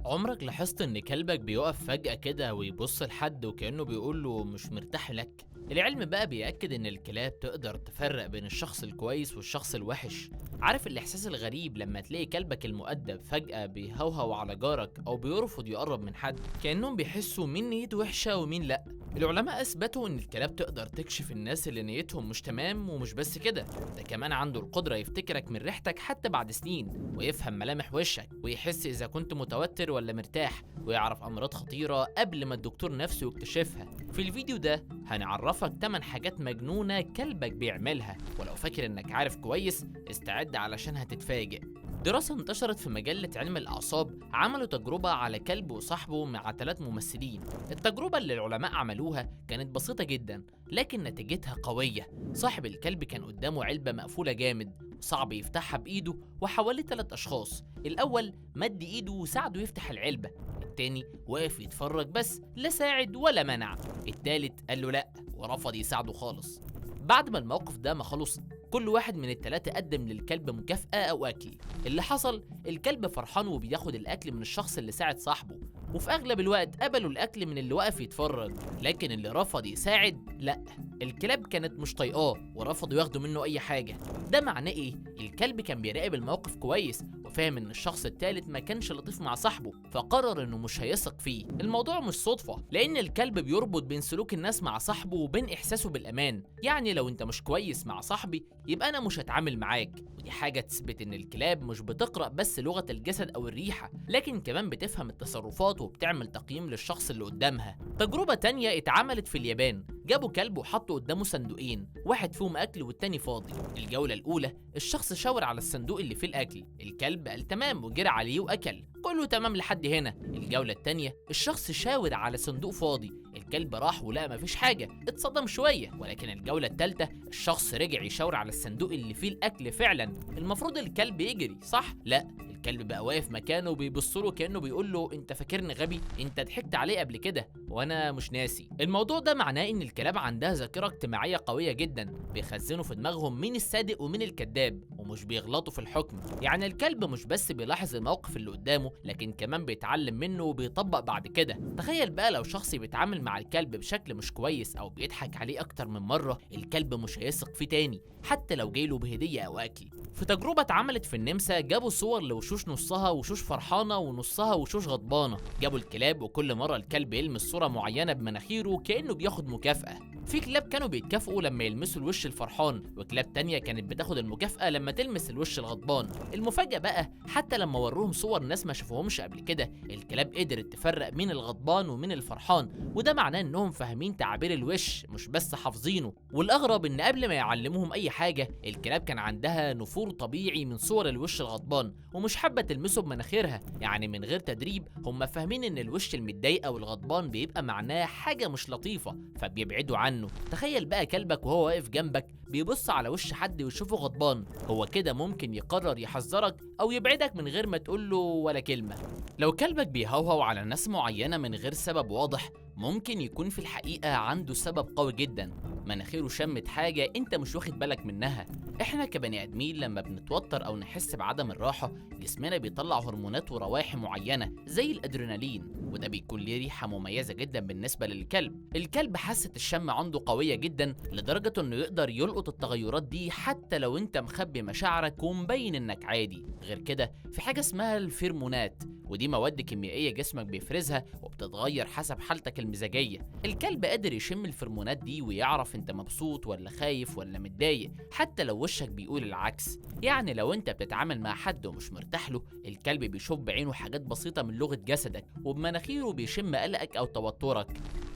عمرك لاحظت إن كلبك بيقف فجأة كده ويبص لحد وكأنه بيقول له مش مرتاح لك؟ العلم بقى بيأكد إن الكلاب تقدر تفرق بين الشخص الكويس والشخص الوحش. عارف الإحساس الغريب لما تلاقي كلبك المؤدب فجأة بيهوهو على جارك أو بيرفض يقرب من حد، كأنهم بيحسوا مين نيته وحشة ومين لأ. العلماء أثبتوا إن الكلاب تقدر تكشف الناس اللي نيتهم مش تمام، ومش بس كده، ده كمان عنده القدرة يفتكرك من ريحتك حتى بعد سنين، ويفهم ملامح وشك، ويحس إذا كنت متوتر ولا مرتاح، ويعرف أمراض خطيرة قبل ما الدكتور نفسه يكتشفها. في الفيديو ده هنعرفك 8 حاجات مجنونة كلبك بيعملها، ولو فاكر إنك عارف كويس استعد علشان هتتفاجئ. دراسة انتشرت في مجلة علم الأعصاب عملوا تجربة على كلب وصاحبه مع 3 ممثلين. التجربة اللي العلماء عملوها كانت بسيطة جدا لكن نتيجتها قوية. صاحب الكلب كان قدامه علبة مقفولة جامد وصعب يفتحها بإيده، وحوالي 3 أشخاص. الأول مد إيده وساعده يفتح العلبة، التاني وقف يتفرج بس لا ساعد ولا منع، التالت قال له لأ ورفض يساعده خالص. بعد ما الموقف ده ما خلص، كل واحد من التلاتة قدم للكلب مكافأة أو أكل. اللي حصل الكلب فرحان وبياخد الأكل من الشخص اللي ساعد صاحبه، وفي أغلب الوقت قبلوا الأكل من اللي وقف يتفرج. لكن اللي رفض يساعد لأ، الكلاب كانت مش طايقاه ورفضوا ياخدوا منه أي حاجة. ده معناه إيه؟ الكلب كان بيراقب الموقف كويس وفاهم إن الشخص التالت ما كانش لطيف مع صاحبه، فقرر إنه مش هيثق فيه. الموضوع مش صدفة، لأن الكلب بيربط بين سلوك الناس مع صاحبه وبين إحساسه بالأمان. يعني لو أنت مش كويس مع صاحبي يبقى أنا مش هتعامل معاك، ودي حاجة تثبت إن الكلاب مش بتقرأ بس لغة الجسد أو الريحة، لكن كمان بتفهم التصرفات وبتعمل تقييم للشخص اللي قدامها. تجربة تانية اتعملت في اليابان، جابوا كلب وحطوا قدامه صندوقين، واحد فيهم أكل والتاني فاضي. الجولة الأولى الشخص شاور على الصندوق اللي فيه الأكل، الكلب قال تمام وجرى عليه وأكل، كله تمام لحد هنا. الجولة التانية الشخص شاور على صندوق فاضي، الكلب راح ولقى مفيش حاجة، اتصدم شوية. ولكن الجولة التالتة الشخص رجع يشاور على الصندوق اللي فيه الأكل فعلا. المفروض الكلب يجري صح؟ لا، الكلب بقى واقف مكانه وبيبصله كأنه بيقول له انت فاكرني غبي؟ انت ضحكت عليه قبل كده وانا مش ناسي. الموضوع ده معناه ان الكلاب عندها ذاكرة اجتماعية قوية جدا، بيخزنوا في دماغهم مين الصادق ومين الكذاب، ومش بيغلطوا في الحكم. يعني الكلب مش بس بيلاحظ الموقف اللي قدامه، لكن كمان بيتعلم منه وبيطبق بعد كده. تخيل بقى لو شخص بيتعامل مع الكلب بشكل مش كويس او بيضحك عليه اكتر من مرة، الكلب مش هيثق فيه تاني حتى لو جايله بهدية او اكل. في تجربة اتعملت في النمسا جابوا صور لوشوش نصها وشوش فرحانة ونصها وشوش غضبانة. جابوا الكلاب وكل مرة الكلب يلمس صورة معينة بمناخيره كأنه بياخد مكافأة. في كلاب كانوا بيتكافئوا لما يلمسوا الوش الفرحان، وكلاب تانية كانت بتاخد المكافأة لما تلمس الوش الغضبان. المفاجأة بقى حتى لما وروهم صور ناس ما شافوهمش قبل كده، الكلاب قدرت تفرق مين الغضبان ومين الفرحان، وده معناه انهم فاهمين تعابير الوش مش بس حافظينه. والاغرب ان قبل ما يعلموهم اي حاجة الكلاب كان عندها نفور طبيعي من صور الوش الغضبان ومش حابة تلمسه بمناخيرها. يعني من غير تدريب هم فاهمين ان الوش المتضايق او الغضبان بيبقى معناه حاجة مش لطيفة فبيبعدوا عنه. تخيل بقى كلبك وهو واقف جنبك بيبص على وش حد ويشوفه غضبان، هو كده ممكن يقرر يحذرك او يبعدك من غير ما تقوله ولا كلمة. لو كلبك بيهوهو على ناس معينة من غير سبب واضح، ممكن يكون في الحقيقة عنده سبب قوي جدا، مناخيره شمت حاجة انت مش واخد بالك منها. احنا كبني ادمين لما بنتوتر او نحس بعدم الراحة جسمنا بيطلع هرمونات وروائح معينة زي الادرينالين، وده بيكون ليه ريحة مميزة جدا بالنسبة للكلب. الكلب حاسة الشم عنده قوية جدا لدرجة انه يقدر يلقط التغيرات دي حتى لو انت مخبي مشاعرك ومبين انك عادي. غير كده في حاجة اسمها الفيرمونات، ودي مواد كيميائية جسمك بيفرزها وبتتغير حسب حالتك المزاجية. الكلب قادر يشم الفرمونات دي ويعرف انت مبسوط ولا خايف ولا متضايق حتى لو وشك بيقول العكس. يعني لو انت بتتعامل مع حد ومش مرتاح له، الكلب بيشوف بعينه حاجات بسيطة من لغة جسدك، وبمناخيره بيشم قلقك او توترك،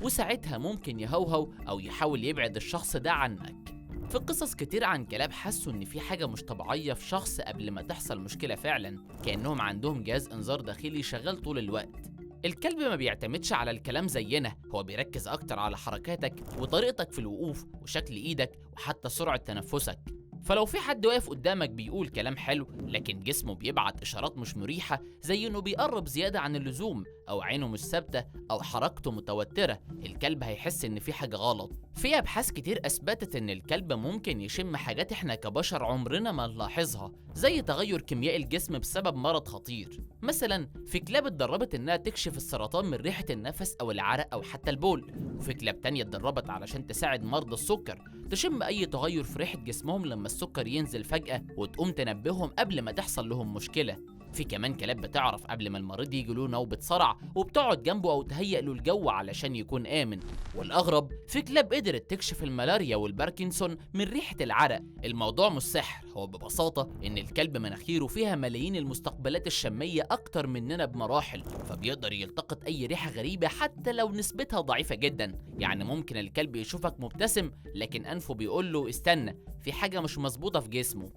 وساعتها ممكن يهوهو او يحاول يبعد الشخص ده عنك. في قصص كتير عن كلاب حسوا ان في حاجة مش طبيعية في شخص قبل ما تحصل مشكلة فعلا، كأنهم عندهم جهاز انذار داخلي شغال طول الوقت. الكلب ما بيعتمدش على الكلام زينا، هو بيركز اكتر على حركاتك وطريقتك في الوقوف وشكل ايدك وحتى سرعة تنفسك. فلو في حد واقف قدامك بيقول كلام حلو لكن جسمه بيبعت اشارات مش مريحة، زي انه بيقرب زيادة عن اللزوم أو عينه مش ثابتة أو حركته متوترة، الكلب هيحس إن في حاجة غلط. في أبحاث كتير أثبتت إن الكلب ممكن يشم حاجات إحنا كبشر عمرنا ما نلاحظها، زي تغير كيميائي الجسم بسبب مرض خطير. مثلا في كلاب اتدربت إنها تكشف السرطان من ريحة النفس أو العرق أو حتى البول، وفي كلاب تانية اتدربت علشان تساعد مرضى السكر تشم أي تغير في ريحة جسمهم لما السكر ينزل فجأة وتقوم تنبههم قبل ما تحصل لهم مشكلة. في كمان كلاب بتعرف قبل ما المريض يجي له نوبة صرع وبتقعد جنبه أو تهيئ له الجو علشان يكون آمن. والأغرب في كلاب قدرت تكشف الملاريا والباركنسون من ريحة العرق. الموضوع مش سحر، هو ببساطة إن الكلب مناخيره فيها ملايين المستقبلات الشمية أكتر مننا بمراحل، فبيقدر يلتقط أي ريحة غريبة حتى لو نسبتها ضعيفة جدا. يعني ممكن الكلب يشوفك مبتسم لكن أنفه بيقول له استنى، في حاجة مش مظبوطة في جسمه.